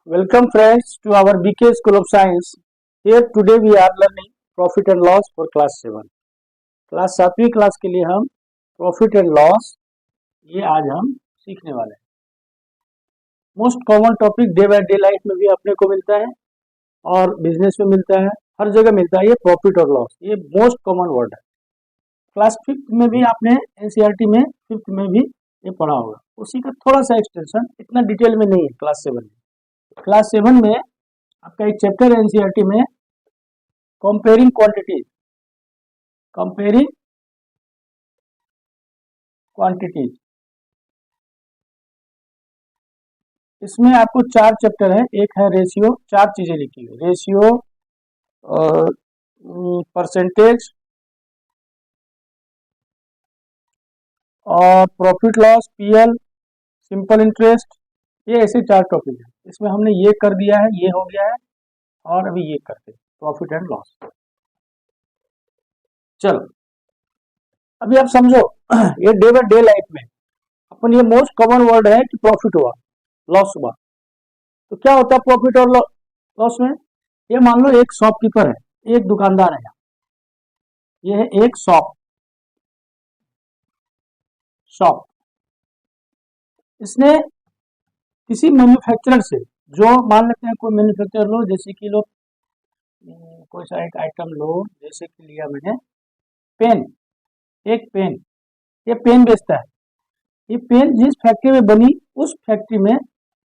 Welcome friends to our BK School of Science. Here today we are learning profit and loss for class 7. Class 7वीं class के लिए हम profit and loss ये आज हम सीखने वाले हैं। Most common topic day by day life में भी अपने को मिलता है और बिजनेस में मिलता है, हर जगह मिलता है। ये प्रॉफिट और लॉस ये मोस्ट कॉमन वर्ड है। क्लास 5th में भी आपने एनसीईआरटी में 5th में भी ये पढ़ा होगा। उसी का थोड़ा सा एक्सटेंशन, इतना डिटेल में नहीं है क्लास 7 में। क्लास 7 में आपका एक चैप्टर है एनसीईआरटी में, कंपेयरिंग क्वांटिटीज। इसमें आपको 4 चैप्टर है। एक है रेशियो, 4 चीजें लिखी हुई, रेशियो, परसेंटेज और profit loss, PL, simple interest. ये ऐसे 4 टॉपिक है। इसमें हमने ये कर दिया है, ये हो गया है और अभी ये करते हैं प्रॉफिट एंड लॉस। चलो अभी आप समझो ये डे बाय डे लाइफ में अपन ये मोस्ट कॉमन वर्ड है कि प्रॉफिट हुआ, लॉस हुआ। तो क्या होता है प्रॉफिट और लॉस में? ये मान लो एक शॉपकीपर है, एक दुकानदार है, ये है एक शॉप। इसने किसी मैन्युफैक्चरर से, जो मान लेते हैं कोई मैन्युफैक्चरर लो, जैसे कि लो कोई सा एक आइटम लो, जैसे कि लिया मैंने पेन, एक पेन, ये पेन बेचता है। ये पेन जिस फैक्ट्री में बनी उस फैक्ट्री में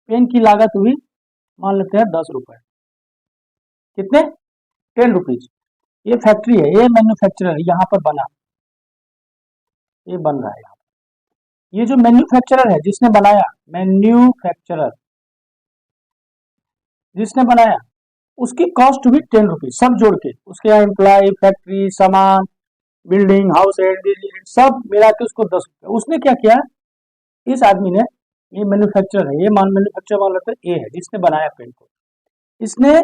पेन की लागत हुई मान लेते हैं 10 रुपए। कितने? 10 रुपीज। ये फैक्ट्री है, ये मैन्युफैक्चरर यहाँ पर बना, ये बन रहा है यहाँ। ये जो मैन्युफैक्चरर है जिसने बनाया, मैन्युफैक्चरर जिसने बनाया, उसकी कॉस्ट हुई 10 रुपीज, सब जोड़ के। उसके यहाँ एम्प्लॉय, फैक्ट्री, सामान, बिल्डिंग, हाउस रेंट, बिजली सब मिला के उसको 10 रुपये। उसने क्या किया, इस आदमी ने, ये मैन्युफैक्चरर है, ये मैन्युफैक्चरर मान लेते हैं, ये है जिसने बनाया पेन को, इसने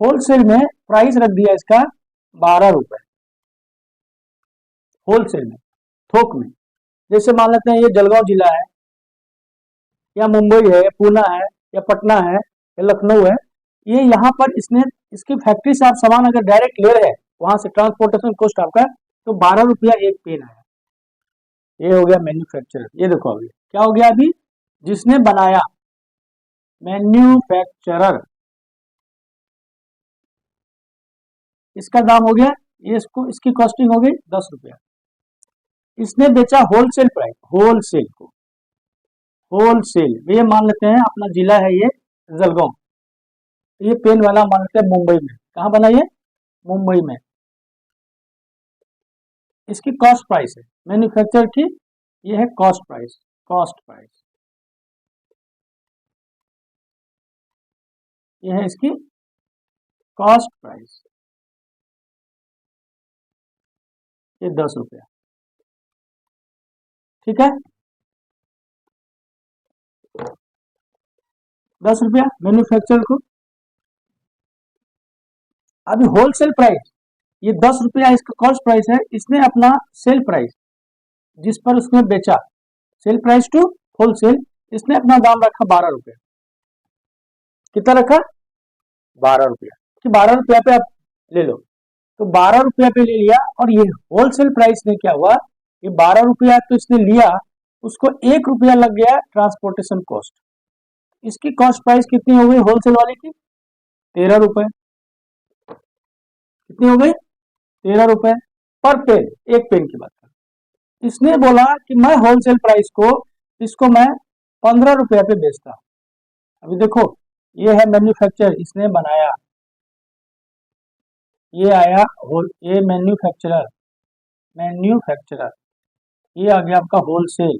होलसेल में प्राइस रख दिया इसका 12 रुपए। होलसेल में, थोक में। जैसे मान लेते हैं ये जलगांव जिला है, या मुंबई है, या पूना है, या पटना है, या लखनऊ है। ये यहाँ पर इसने, इसकी फैक्ट्री से आप सामान अगर डायरेक्ट ले रहे हैं, वहां से ट्रांसपोर्टेशन कॉस्ट आपका, तो 12 रुपया एक पेन आया। ये हो गया मैन्युफैक्चरर। ये देखो अभी क्या हो गया, अभी जिसने बनाया, मैन्युफैक्चरर, इसका दाम हो गया, ये इसको, इसकी कॉस्टिंग हो गई 10 रुपया। इसने बेचा होलसेल प्राइस, होलसेल को, होलसेल ये मान लेते हैं अपना जिला है ये जलगांव, ये पेन वाला मान लेते हैं मुंबई में। कहाँ बना ये? मुंबई में। इसकी कॉस्ट प्राइस है मैन्युफैक्चर की, ये है कॉस्ट प्राइस, कॉस्ट प्राइस ये है इसकी कॉस्ट प्राइस, ये 10 रुपया। ठीक है, 10 रुपया मैन्युफैक्चर को। अभी होलसेल प्राइस, ये 10 रुपया इसका कॉस्ट प्राइस है। इसने अपना सेल प्राइस जिस पर उसने बेचा, सेल प्राइस टू होलसेल, इसने अपना दाम रखा 12 रुपया। कितना रखा? 12 रुपया, कि 12 रुपया पे आप ले लो। तो 12 रुपया पे ले लिया, और ये होलसेल प्राइस ने क्या हुआ, ये 12 रुपया तो इसने लिया, उसको 1 रुपया लग गया ट्रांसपोर्टेशन कॉस्ट। इसकी कॉस्ट प्राइस कितनी हो गई होलसेल वाले की? 13 रुपए। कितनी हो गई? 13 रुपए पर पेन, एक पेन की बात कर। इसने बोला कि मैं होलसेल प्राइस को, इसको मैं 15 रुपया पे बेचता हूं। अभी देखो ये है मैन्युफैक्चर, इसने बनाया, ये आया ये मैन्युफैक्चरर, मैन्युफैक्चरर, ये आ गया आपका होलसेल,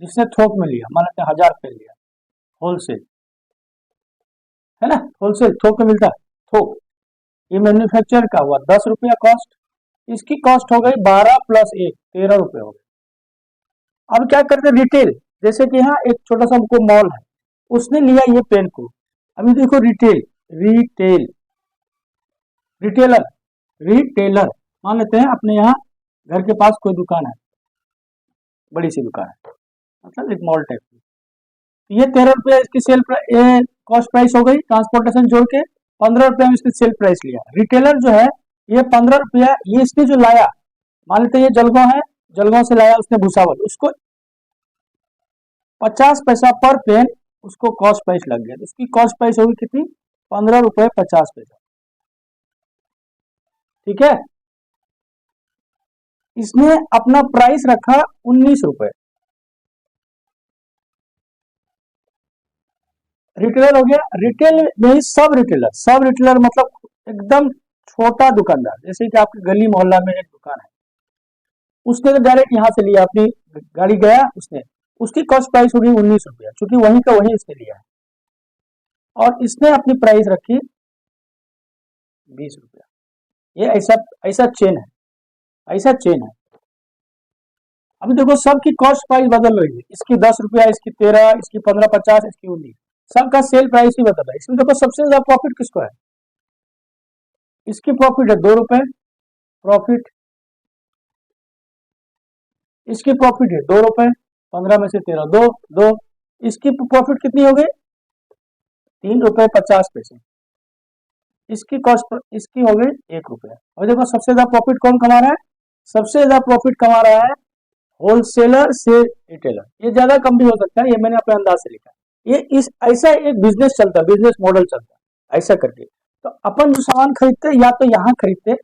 जिसने थोक में लिया, मान लेते हैं 1000 रुपये लिया, होलसेल है ना, होलसेल थोक में मिलता है, थोक। ये मैन्युफैक्चर का हुआ 10 रुपया कॉस्ट, इसकी कॉस्ट हो गई 12 प्लस 1, 13 रुपए हो गए। अब क्या करते, रिटेल, जैसे कि यहाँ एक छोटा सा हमको मॉल है, उसने लिया ये पेन को। अभी देखो रिटेल, रिटेल, रिटेलर, रिटेलर मान लेते हैं अपने यहाँ घर के पास कोई दुकान है, बड़ी सी दुकान है, मतलब एक मॉल टाइप की। ये 13 रुपया इसकी सेल कॉस्ट प्राइस हो गई, ट्रांसपोर्टेशन जोड़ के 15 रुपया में इसने सेल प्राइस लिया। रिटेलर जो है ये 15 रुपया, ये इसने जो लाया, मान लेते ये जलगांव है, जलगांव से लाया उसने भूसावल, उसको 50 पैसा पर पेन उसको कॉस्ट प्राइस लग गया, तो उसकी कॉस्ट प्राइस होगी कितनी, 15 रुपये 50 पैसा। ठीक है, इसने अपना प्राइस रखा 19 रुपए। रिटेलर हो गया, रिटेल में सब रिटेलर मतलब एकदम छोटा दुकानदार, जैसे कि आपके गली मोहल्ला में एक दुकान है, उसने तो डायरेक्ट यहाँ से लिया, अपनी गाड़ी गया उसने, उसकी कॉस्ट प्राइस होगी 19 रुपया, चूंकि वहीं का वहीं उसने लिया है, और इसने अपनी प्राइस रखी 20 रुपया। ये ऐसा चेन है, ऐसा चेन है। अभी देखो सबकी कॉस्ट प्राइस बदल रही है, इसकी 10 रुपया, इसकी 13, इसकी 15, 50, इसकी 19, सबका सेल प्राइस ही बदल रहा है। इसमें देखो सबसे ज्यादा प्रॉफिट किसको है, इसकी प्रॉफिट है 2 रुपए प्रॉफिट, इसकी प्रॉफिट है 2 रुपए, 15 में से 13 दो दो, इसकी प्रॉफिट कितनी हो गई 3 रुपए 50 पैसे, इसकी कॉस्ट इसकी हो गई 1 रुपया। और देखो सबसे ज्यादा प्रॉफिट कौन कमा रहा है, सबसे ज्यादा प्रॉफिट कमा रहा है होलसेलर से रिटेलर। ये ज्यादा कम भी हो सकता है, ये मैंने अपने अंदाज से लिखा, ये इस ऐसा एक बिजनेस चलता है, बिजनेस मॉडल चलता है ऐसा करके। तो अपन जो सामान खरीदते या तो यहाँ खरीदते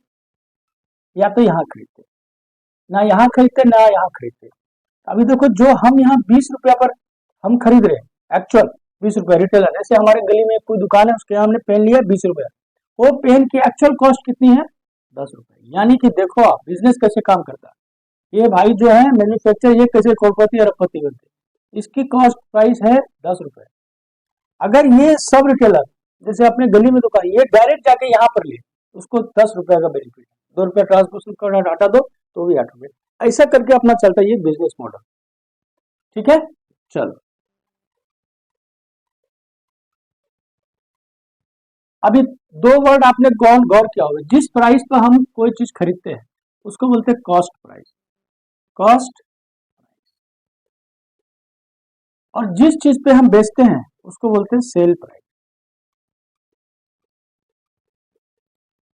या तो यहाँ खरीदते, ना यहाँ खरीदते ना यहाँ खरीदते। अभी देखो जो हम यहाँ 20 रुपया पर हम खरीद रहे हैं, एक्चुअल 20 रुपया रिटेलर, जैसे हमारे गली में कोई दुकान है उसके यहाँ हमने पेन लिया 20 रुपया, वो पेन की एक्चुअल कॉस्ट कितनी है 10 रुपए। यानी कि देखो आप बिजनेस कैसे काम करता है, ये भाई जो है मैन्युफैक्चर, ये कैसे करोड़पति अरबपति बनते, इसकी कॉस्ट प्राइस है 10 रुपए। अगर ये सब रिटेलर जैसे अपने गली में दुकान, ये डायरेक्ट जाके यहाँ पर ले, उसको 10 रुपए का बेनिफिट, 2 रुपया ट्रांसपोर्टेशन का हटा दो तो भी 8 रुपए, ऐसा करके अपना चलता है ये बिजनेस मॉडल। ठीक है, चलो अभी 2 वर्ड आपने गौर किया होगा, जिस प्राइस पर हम कोई चीज खरीदते हैं उसको बोलते हैं कॉस्ट प्राइस, कॉस्ट, और जिस चीज पे हम बेचते हैं उसको बोलते हैं सेल प्राइस।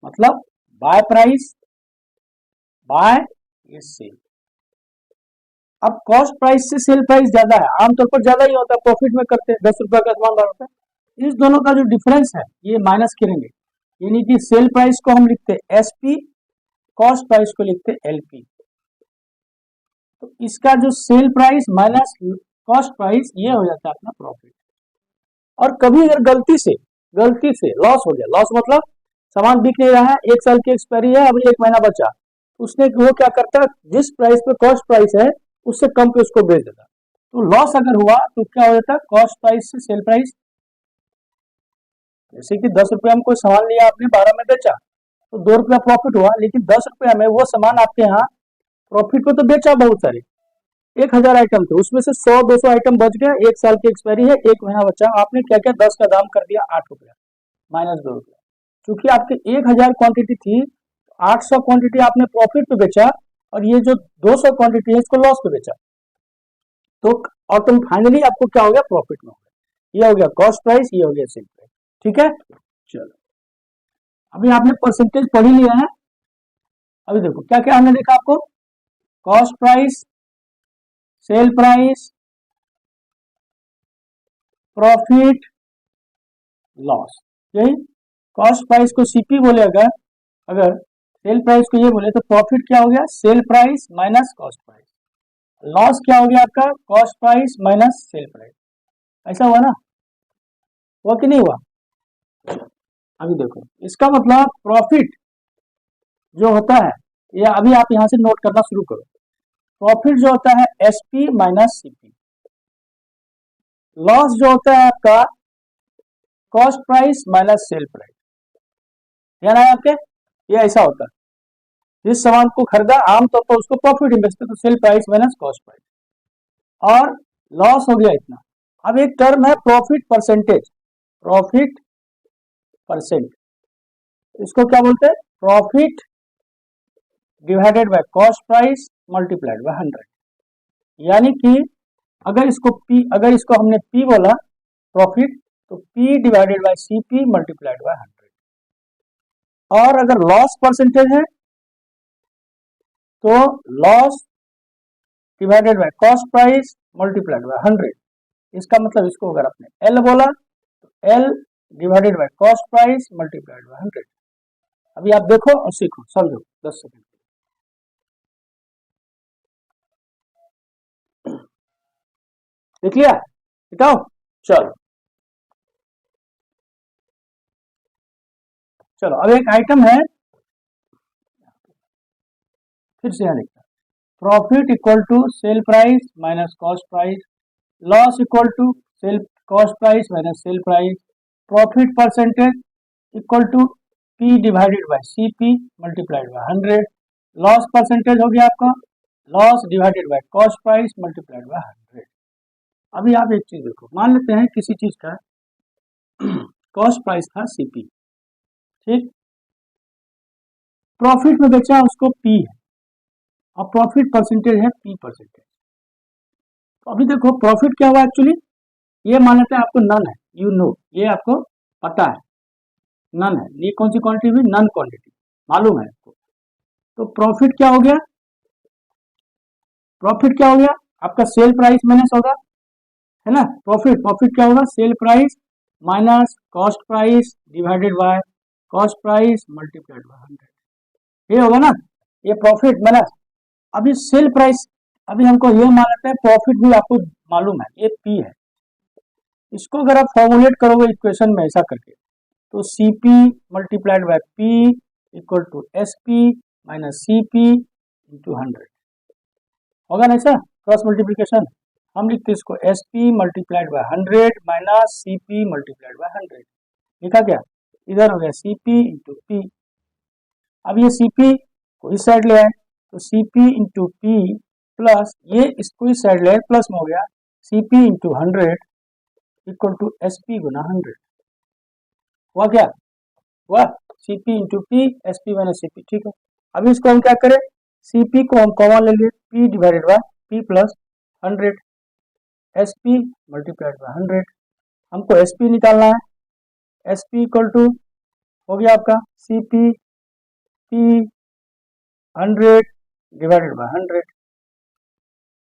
मतलब बाय प्राइस, बाय ये सेल। अब कॉस्ट प्राइस से सेल प्राइस ज्यादा है, आमतौर पर ज्यादा ही होता है, प्रॉफिट में करते हैं, 10 रुपए का सामान 12 रुपए। इस दोनों का जो डिफरेंस है ये माइनस करेंगे, यानी कि सेल प्राइस को हम लिखते हैं एसपी, कॉस्ट प्राइस को लिखते हैं एलपी। तो इसका जो cell price minus cost price ये हो जाता है अपना प्रॉफिट। और कभी अगर गलती से लॉस हो गया, लॉस मतलब सामान बिक नहीं रहा है, 1 साल की एक्सपायरी है, अभी 1 महीना बचा, उसने वो क्या करता है, जिस प्राइस पे कॉस्ट प्राइस है उससे कम पे उसको बेच देता। तो लॉस अगर हुआ तो क्या हो जाता है, कॉस्ट प्राइस से सेल प्राइस। जैसे कि 10 रुपया में कोई सामान लिया आपने, 12 में बेचा तो 2 रुपया प्रॉफिट हुआ, लेकिन 10 रुपया में वो सामान आपके यहाँ प्रॉफिट पे तो बेचा बहुत सारे, 1000 आइटम थे, उसमें से 100-200 आइटम बच गया, 1 साल की एक्सपायरी है, 1 महीना बचा, आपने क्या क्या 10 का दाम कर दिया 8 रुपया, माइनस 2 रुपया। क्योंकि आपकी 1000 क्वांटिटी थी, 800 क्वांटिटी आपने प्रॉफिट पे बेचा, और ये जो 200 क्वांटिटी है इसको लॉस पे बेचा, तो और तुम फाइनली आपको क्या हो गया, प्रॉफिट में हो गया। ये हो गया कॉस्ट प्राइस, ये हो गया सेल प्राइस। ठीक है, चलो अभी आपने परसेंटेज पढ़ ही लिया है। अभी देखो क्या क्या हमने देखा आपको, cost price, cell price, profit, loss. यही कॉस्ट प्राइस को सीपी बोले, अगर सेल प्राइस को ये बोले तो प्रॉफिट क्या हो गया, cell price minus cost price, loss क्या हो गया आपका, cost price minus sale price. ऐसा हुआ ना, हुआ कि नहीं हुआ। अभी देखो इसका मतलब प्रॉफिट जो होता है, ये अभी आप यहां से नोट करना शुरू करो, प्रॉफिट जो होता है एसपी माइनस सीपी, लॉस जो होता है आपका cost price minus sale price. ध्यान आया आपके, ये ऐसा होता है, जिस सामान को खरीदा आमतौर पर उसको प्रॉफिट इन्वेस्ट तो cell price minus cost price, और लॉस हो गया इतना। अब एक टर्म है प्रॉफिट परसेंटेज, प्रॉफिट परसेंट, इसको क्या बोलते हैं, profit divided by cost price multiplied by 100। यानी कि अगर इसको हमने पी बोला प्रॉफिट, तो P divided by CP multiplied by 100। और अगर लॉस परसेंटेज है तो loss divided by cost price multiplied by 100। इसका मतलब इसको अगर आपने L बोला तो L divided by cost price multiplied by 100। अभी आप देखो और सीखो, समझो 10 सेकंड। देख लिया? बताओ। चलो चलो अब एक आइटम है, फिर से यहाँ लिखता है, profit equal to sale price minus cost price, loss equal to sale cost price minus sale price, profit percentage equal to P divided by CP multiplied by 100। Loss percentage हो गया आपका loss divided by cost price multiplied by 100। अभी आप एक चीज देखो, मान लेते हैं किसी चीज का कॉस्ट प्राइस था CP, ठीक, प्रॉफिट में बेचा उसको P है और प्रॉफिट परसेंटेज है P परसेंटेज। तो अभी देखो प्रॉफिट क्या हुआ एक्चुअली, ये मान लेते हैं आपको नन है, यू नो, ये आपको पता है नन है, ये कौन सी क्वांटिटी हुई, नन क्वांटिटी मालूम है आपको। तो प्रॉफिट क्या हो गया, प्रॉफिट क्या हो गया आपका सेल प्राइस माइनस होगा, है ना, प्रॉफिट क्या होगा, cell price minus cost price divided by cost price multiplied by 100। ये होगा ना, ये प्रॉफिट माइनस, अभी सेल प्राइस, अभी हमको ये मान लेते हैं प्रॉफिट भी आपको मालूम है ये P है। इसको अगर आप फॉर्मुलेट करोगे इक्वेशन में ऐसा करके, तो CP multiplied by P equal to SP minus CP into 100 होगा ना, ऐसा क्रॉस मल्टीप्लीकेशन। हम लिखते इसको SP multiplied by 100 minus CP multiplied by 100। लिखा क्या, इधर हो गया CP इंटू P। अब ये CP को इस साइड ले आए तो CP इंटू P प्लस ये इसको इस साइड ले आए, प्लस में हो गया CP into 100 equal to SP गुना 100। हुआ क्या, हुआ CP into P SP minus CP, ठीक है। अभी इसको हम क्या करें, CP को हम कॉमन ले लिए, P divided bye P plus 100, SP multiplied by 100। हमको SP निकालना है, SP इक्वल टू हो गया आपका CP P 100 डिवाइडेड बाय 100।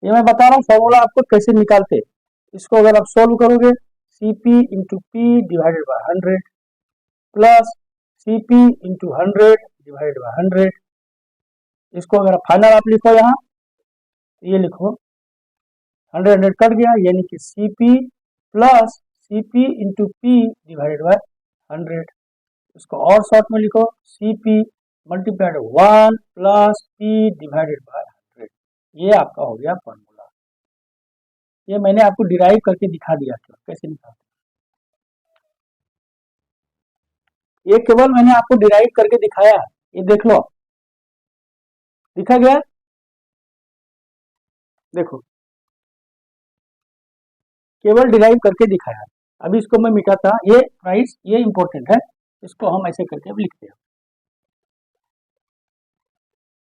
ये मैं बता रहा हूँ फॉर्मूला आपको कैसे निकालते, इसको अगर आप सोल्व करोगे CP into P divided by 100 plus CP into 100 divided by 100, इसको अगर फाइनल आप लिखो यहाँ, ये लिखो 100 कट गया, यानी कि CP plus CP into P divided by 100। इसको और शॉर्ट में लिखो CP multiplied 1 plus P divided by 100। ये आपका हो गया फॉर्मूला। ये मैंने आपको डिराइव करके दिखा दिया था कैसे निकालते, ये केवल मैंने आपको डिराइव करके दिखाया है, ये देख लो, दिखा गया, देखो केवल डिराइव करके दिखाया। अभी इसको मैं मिटाता, ये प्राइस ये इंपॉर्टेंट है, इसको हम ऐसे करके अब लिखते हैं।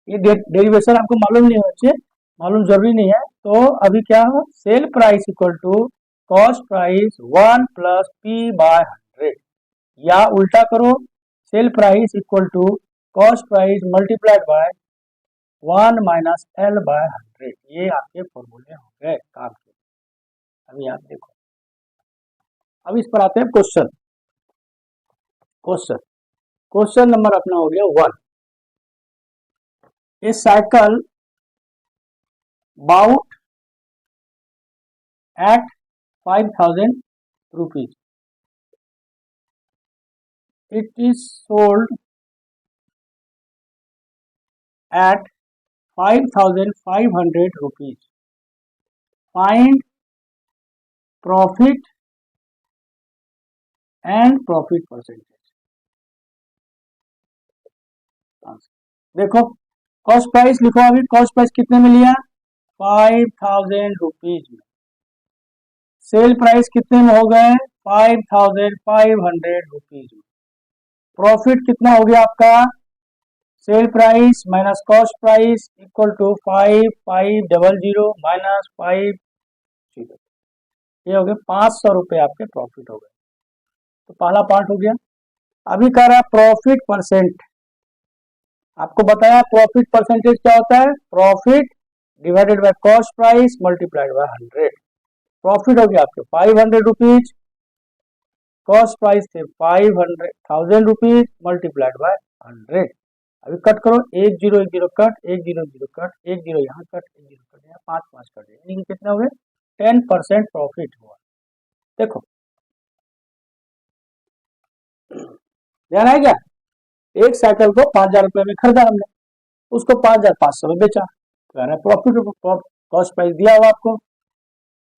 ये डेरिवेशन आपको मालूम नहीं होना चाहिए, मालूम जरूरी नहीं है। तो अभी क्या हो, sale price equal to cost price 1 plus P by 100, या उल्टा करो sale price equal to cost price multiplied by 1 minus L by 100। ये आपके फॉर्मूले हो गए काम के। अभी आप देखो, अब इस पर आते हैं क्वेश्चन। क्वेश्चन नंबर अपना हो गया 1। A cycle bought at 5,000 rupees. It is sold at 5,500 rupees. Find profit and profit percentage. देखो कॉस्ट प्राइस लिखो, अभी कॉस्ट प्राइस कितने में लिया, 5,000 रुपीज में। सेल प्राइस कितने में हो गए, 5,500 रुपीज में। प्रॉफिट कितना हो गया आपका, sale price minus cost price equal to 5,500 minus 5, ये हो गए 500 रुपए आपके प्रॉफिट हो गए। तो पहला पार्ट हो गया। अभी कह रहा है प्रॉफिट परसेंट। आपको बताया प्रॉफिट परसेंटेज क्या होता है, profit divided by cost price multiplied by 100। Profit हो गया आपके 500 रुपीज, कॉस्ट प्राइस थे 500,000 रुपीज मल्टीप्लाइड बाय 100। अभी कट करो, एक जीरो कट, एक जीरो कट, एक जीरो यहाँ कट, एक जीरो कट यहाँ, 5 5 कट, यानी कि कितना हो गए 10% प्रॉफिट हुआ। देखो ध्यान है क्या, एक साइकिल को 5,000 रुपए में खरीदा हमने, उसको 5,500 में बेचा, प्रॉफिट। कॉस्ट प्राइस दिया हुआ आपको,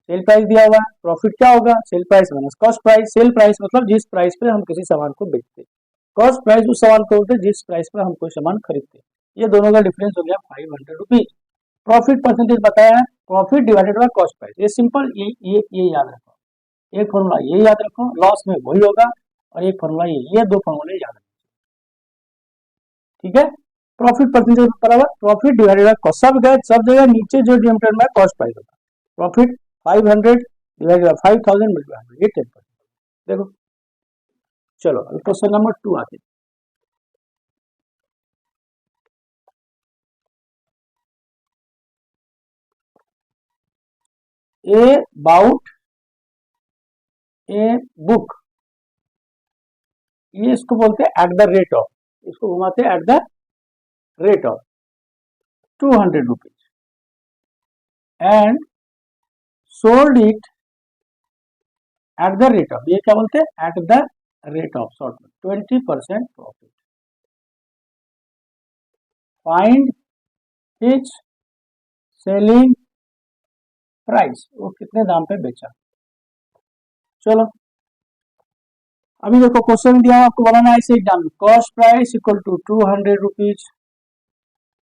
सेल प्राइस दिया हुआ है, प्रॉफिट क्या होगा, cell price minus cost price. Sale price मतलब जिस प्राइस पे हम किसी सामान को बेचते, कॉस्ट प्राइस उस सामान को बोलते जिस प्राइस पर हम कोई सामान खरीदते। ये दोनों का डिफरेंस हो गया 500 रुपीज। प्रॉफिट परसेंटेज बताया है, profit divided by cost price. ये सिंपल, ये याद रखो, एक फॉर्मूला ये याद रखो, लॉस में वही होगा, और एक फॉर्मूला ये दो फॉर्मूले याद रखो, ठीक है। प्रॉफिट परसेंटेज बराबर प्रॉफिट डिवाइडेड बाय कॉस्ट, सब गए सब जगह नीचे जो डिनोमिनेटर में कॉस्ट प्राइस होता है, प्रॉफिट 500 डिवाइडेड बाय 5,000 मल्टीप्लाई 100, ये 10%। देखो चलो अभी क्वेश्चन नंबर 2 आते हैं। ए बाउट ए बुक, ये इसको बोलते हैं एट द रेट ऑफ, इसको घुमाते हैं eight the rate of 200 rupees and sold it at the rate of, ये क्या बोलते हैं eight the rate of short में 20% profit. Find his selling price, वो कितने दाम पे बेचा। चलो अभी देखो क्वेश्चन दिया आपको बनाना है इसे एग्जाम में, cost price equal to 200 rupees,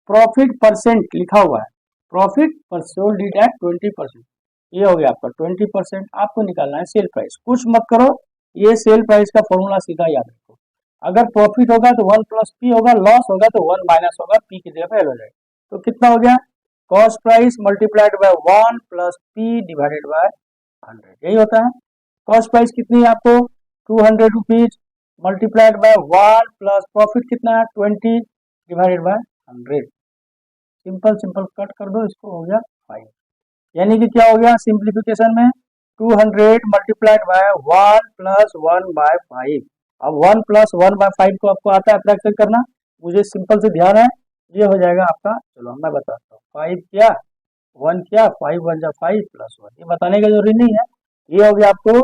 profit percent लिखा हुआ है, प्रॉफिट पर सोल्ड इट एट 20%, ये हो गया आपका 20%। आपको निकालना है सेल प्राइस, कुछ मत करो, ये सेल प्राइस का फॉर्मूला सीधा याद रखो, अगर प्रॉफिट होगा तो 1 प्लस पी होगा, लॉस होगा तो 1 माइनस होगा, पी की जगह पे एल हो जाएगा। तो कितना हो गया, cost price multiplied by 1 plus P divided by 100, यही होता है। कॉस्ट प्राइस कितनी है आपको 200 rupees multiplied by 1 plus profit कितना है 20 divided by 100। Simple simple cut कर दो, इसको हो गया 5, यानी कि क्या हो गया सिंप्लीफिकेशन में 200 मल्टीप्लाइड बाय 1 प्लस 1 बाय 5। अब 1 प्लस 1 बाय 5 को आपको आता है फ्रैक्शन करना, मुझे सिंपल से ध्यान है, ये हो जाएगा आपका, चलो मैं बताता हूँ, 5 क्या 1 क्या 5 1 जा 5 प्लस 1, ये बताने का जरूरी नहीं है। ये हो गया आपको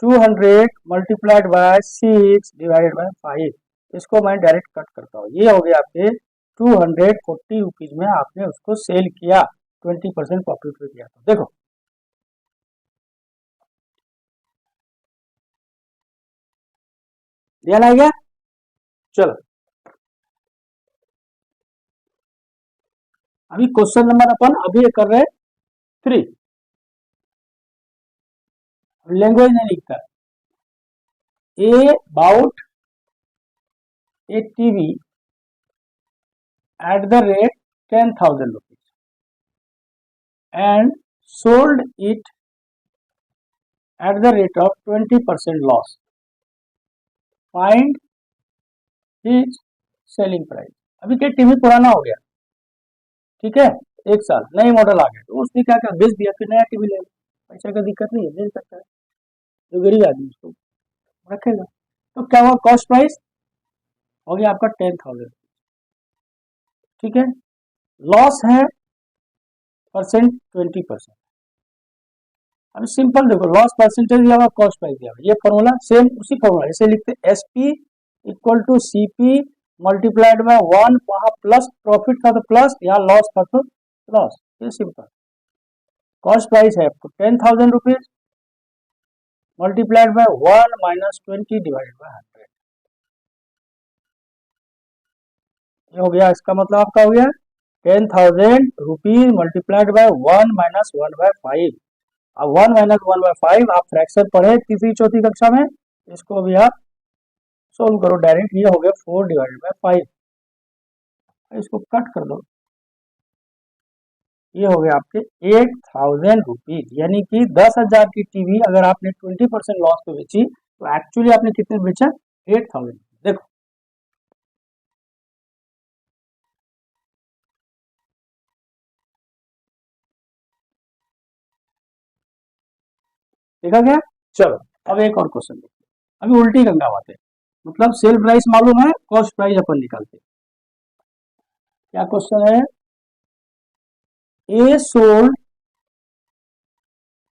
200 मल्टीप्लाइड बाय 6 डिवाइडेड बाय 5, इसको मैं डायरेक्ट कट करता हूँ, ये हो गया आपके 240 रुपीज में आपने उसको सेल किया, 20% प्रॉफिट पे किया। तो देखो ध्यान आ गया। चलो अभी क्वेश्चन नंबर अपन अभी कर रहे 3, लैंग्वेज नहीं लिखता, A bought a TV at the rate 10,000 rupees and sold it at the rate of 20% loss, find his selling price. अभी क्या टीवी पुराना हो गया, ठीक है, 1 साल नई मॉडल आ गया, तो उसने क्या क्या बेच दिया, फिर नया टीवी ले लो, पैसा का दिक्कत नहीं है, ले सकता है, जो गरीब आदमी उसको रखेगा। तो क्या हुआ, कॉस्ट प्राइस हो गया आपका 10,000, ठीक है, लॉस है परसेंट 20%। अब सिंपल देखो, लॉस परसेंटेज दिया हुआ, कॉस्ट प्राइस दिया हुआ, ये फॉर्मूला सेम उसी फॉर्मूला इसे लिखते हैं SP equal to CP multiplied by 1, वहां प्लस प्रॉफिट था तो प्लस, यहाँ लॉस था तो लॉस, ये सिंपल। कॉस्ट प्राइस है आपको 10,000 rupees multiplied by 1 minus 20 divided by 100, ये हो गया, इसका मतलब आपका हो गया 10,000 rupees multiplied by 1 minus 1 by 5। अब 1 माइनस 1 बाय 5 आप फ्रैक्शन पढ़े तीसरी चौथी कक्षा में, इसको भी आप सोल्व करो डायरेक्ट, ये हो गया 4 डिवाइडेड बाय 5, इसको कट कर दो, ये हो गया आपके 8,000 रुपीज, यानी कि 10,000 की टीवी अगर आपने 20% लॉस पे बेची तो एक्चुअली आपने कितने बेचा? 8,000। देखो देखा गया। चलो अब एक और क्वेश्चन देखते हैं। अभी उल्टी गंगा बात है, मतलब सेल प्राइस मालूम है, कॉस्ट प्राइस अपन निकालते हैं। क्या क्वेश्चन है? ए sold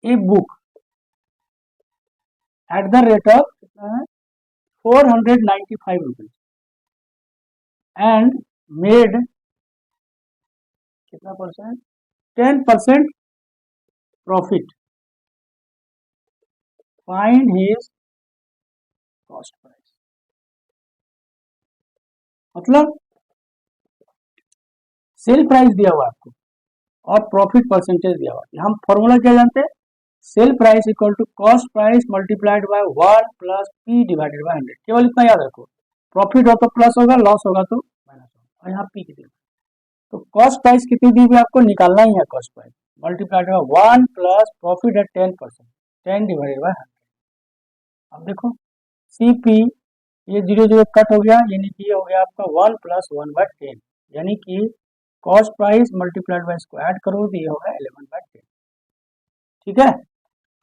a book eight the rate of कितना है? 495 रुपीज एंड मेड कितना percent? 10% profit. Find his cost price. मतलब सेल प्राइस दिया हुआ आपको और प्रॉफिट परसेंटेज दिया हुआ है। हम फॉर्मूला क्या जानते हैं? Sale price equal to cost price multiplied by 1 plus P divided by 100। केवल इतना याद रखो, प्रॉफिट हो तो प्लस होगा, लॉस होगा तो माइनस होगा। और यहाँ पी कितनी, तो कॉस्ट प्राइस कितनी दी हुई आपको निकालना ही है। Cost price multiplied by 1 plus profit है 10%, 10 डिवाइडेड बाय 100। अब देखो सीपी, ये 0 0 कट हो गया, यानी कि ये हो गया आपका 1 प्लस 1/10, यानी कि कॉस्ट प्राइस मल्टीप्लाइड बाय इसको ऐड करो तो ये होगा 11/10। ठीक है।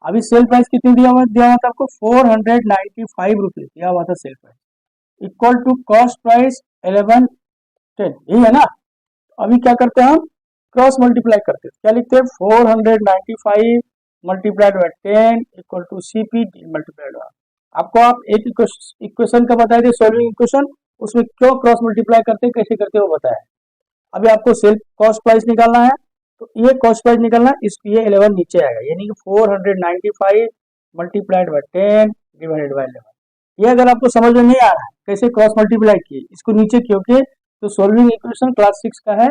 अभी सेल प्राइस कितनी दिया हुआ था आपको? 495 रुपीज दिया हुआ था sale price, equal to cost price 11/10, यही है ना। अभी क्या करते हैं हम? क्रॉस मल्टीप्लाई करते हैं। क्या लिखते हैं? 495 multiplied by 10 equal to CP multiplied by, आपको आप एक इक्वेशन का बताए थे, सॉल्विंग इक्वेशन, उसमें क्यों क्रॉस मल्टीप्लाई करते हैं, कैसे करते हैं वो बताया। अभी आपको सेल कॉस्ट प्राइस निकालना है, तो ये कॉस्ट प्राइस निकालना, इस ये 11 नीचे आएगा, यानी कि 495 मल्टीप्लाइड बाय 10 डिवाइडेड बाय 11। ये अगर आपको समझ में नहीं आ रहा है कैसे क्रॉस मल्टीप्लाई किए, इसको नीचे क्योंकि तो सॉल्विंग इक्वेशन क्लास 6 का है,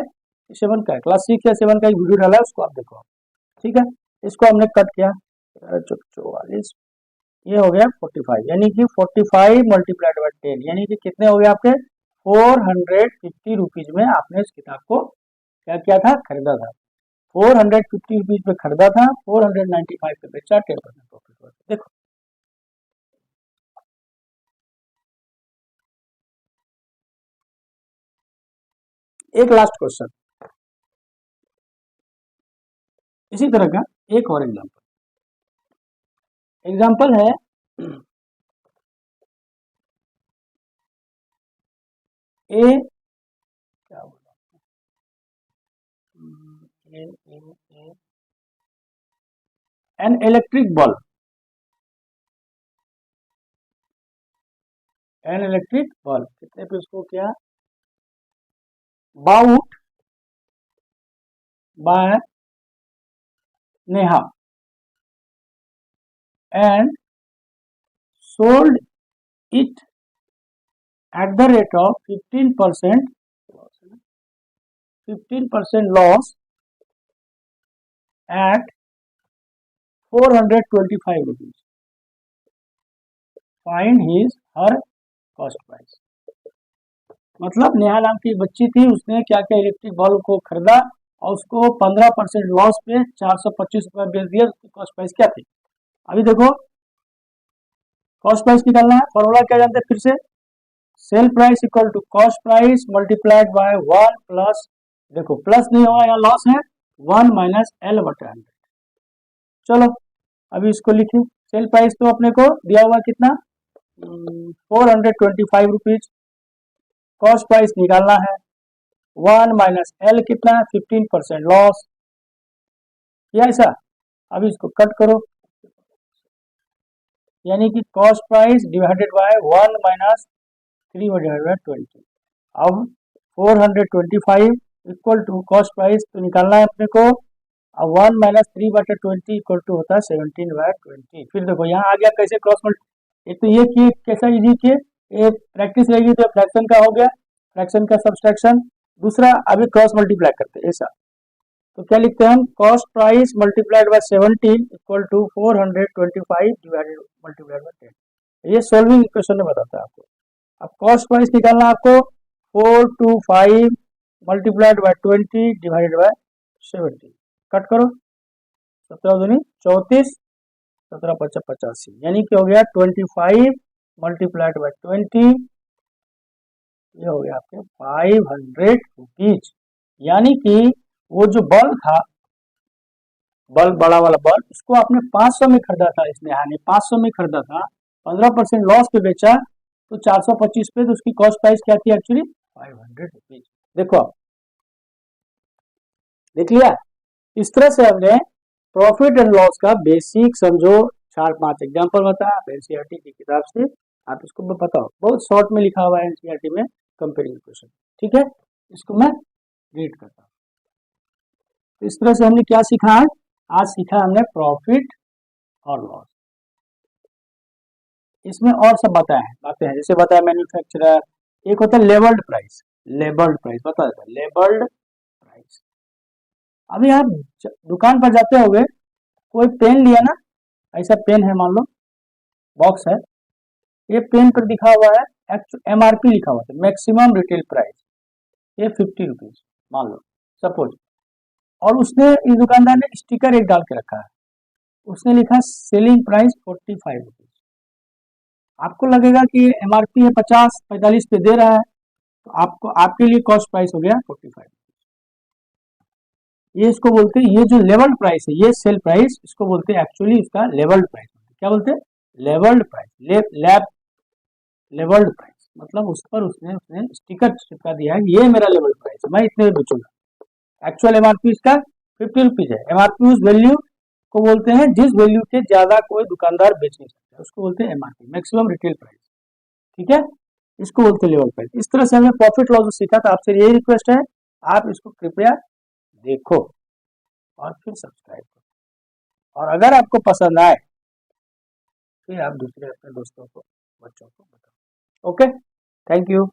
7 का है, क्लास 6 या 7 का एक वीडियो डाला है, उसको आप देखो। ठीक है, इसको हमने कट किया 44, ये हो गया 45, यानी कि 45 मल्टीप्लाइड बाय 10, यानी कि कितने हो गए आपके? 450 रुपीज में आपने इस किताब को क्या किया था? खरीदा था। 450 रुपीज में खरीदा था, 495 पे बेचा, 10% प्रॉफिट हुआ। देखो एक लास्ट क्वेश्चन इसी तरह का, एक और एग्जाम्पल है। ए क्या बोला, an electric bulb, an electric bulb कितने पे उसको किया? Bought by Neha and sold it at the rate of 15% loss at 425 rupees. Find her cost price. मतलब नेहा नाम की बच्ची थी, उसने क्या क्या इलेक्ट्रिक बल्ब को खरीदा और उसको 15% लॉस पे 425 रुपये बेच दिया। उसकी कॉस्ट प्राइस क्या थी? अभी देखो कॉस्ट प्राइस निकालना है, फॉर्मूला क्या जानते हैं फिर से? Sale price equal to cost price multiplied by 1 plus, देखो प्लस नहीं होगा, यहाँ लॉस है, 1 माइनस L/100। चलो अभी इसको लिखिए। सेल प्राइस तो अपने को दिया हुआ कितना? 425 रुपीज। कॉस्ट प्राइस निकालना है, 1 माइनस L कितना है? 15% लॉस, या ऐसा। अभी इसको कट करो, यानी कि cost price divided by 1 minus 3/20। अब 425 इक्वल टू कॉस्ट प्राइस तो निकालना है अपने को, अब 1 माइनस 3/20 इक्वल टू होता है 17/20। फिर देखो यहाँ आ गया कैसे क्रॉस मल्टी, एक तो ये किए कैसा इजी किए, ये प्रैक्टिस रहेगी तो फ्रैक्शन का हो गया, फ्रैक्शन का सब्सट्रैक्शन। दूसरा अभी क्रॉस मल्टीप्लाई करते हैं ऐसा, तो क्या लिखते हैं हम? Cost price multiplied by 17 equal to 425 divided multiplied by 10। ये सॉल्विंग इक्वेशन में बताता है आपको। अब कॉस्ट प्राइस निकालना आपको, 425 multiplied by 20 divided by 17। Cut करो, 17 दूनी 34, 17 पचा 85, यानी कि हो गया 25 मल्टीप्लाइड बाई 20, ये हो गया आपके 500 रुपीज। यानी कि वो जो बल्ब था, बल्ब बड़ा वाला बल्ब, उसको आपने 500 में खरीदा था, इसने हानि 500 में खरीदा था, 15% लॉस पे बेचा तो 425 पे, तो उसकी कॉस्ट प्राइस क्या थी एक्चुअली 500 रुपीज। देखो आप देख लिया। इस तरह से हमने प्रॉफिट एंड लॉस का बेसिक समझो 4-5 एग्जांपल बताया एनसीईआरटी की किताब से, आप इसको बताओ, बहुत शॉर्ट में लिखा हुआ है एनसीईआरटी में कंपेयरिंग क्वेश्चन। ठीक है, इसको मैं रीड करता हूँ। तो इस तरह से हमने क्या सीखा आज सीखा हमने प्रॉफिट और लॉस। इसमें और सब बातें हैं, जैसे बताया मैन्युफैक्चरर, एक होता है लेबल्ड प्राइस, बता देता है लेबल्ड प्राइस। अभी आप दुकान पर जाते होगे, कोई पेन लिया ना, ऐसा पेन है, मान लो बॉक्स है, ये पेन पर दिखा हुआ है एमआरपी लिखा हुआ है, मैक्सिमम रिटेल प्राइस, ये 50 रुपीज मान लो सपोज, और उसने इस दुकानदार ने स्टिकर एक डाल के रखा है, उसने लिखा सेलिंग प्राइस 45 रुपीज। आपको लगेगा कि एमआरपी है 50-45 पे दे रहा है, तो आपको आपके लिए कॉस्ट प्राइस हो गया 45। ये इसको बोलते हैं, ये जो लेवल्ड प्राइस है, ये सेल प्राइस, इसको बोलते हैं एक्चुअली इसका लेवल्ड प्राइस। क्या बोलते हैं? लेवल्ड प्राइस, लेवल्ड प्राइस मतलब उस पर उसने स्टिकर चिपका दिया है, ये मेरा लेवल्ड प्राइस है, मैं इतने में बेचूंगा। एक्चुअल एमआरपी इसका 50 रुपीज है। एमआरपी उस वैल्यू को बोलते हैं जिस वैल्यू के ज्यादा कोई दुकानदार बेच नहीं सकता, उसको बोलते हैं एमआरपी, मैक्सिमम रिटेल प्राइस। ठीक है, इसको बोलते हैं लेवल प्राइस। इस तरह से हमने प्रॉफिट लॉस सीखा था। आपसे यही रिक्वेस्ट है, आप इसको कृपया देखो और फिर सब्सक्राइब करो, और अगर आपको पसंद आए फिर आप दूसरे अपने दोस्तों को, बच्चों को बताओ। Okay, thank you.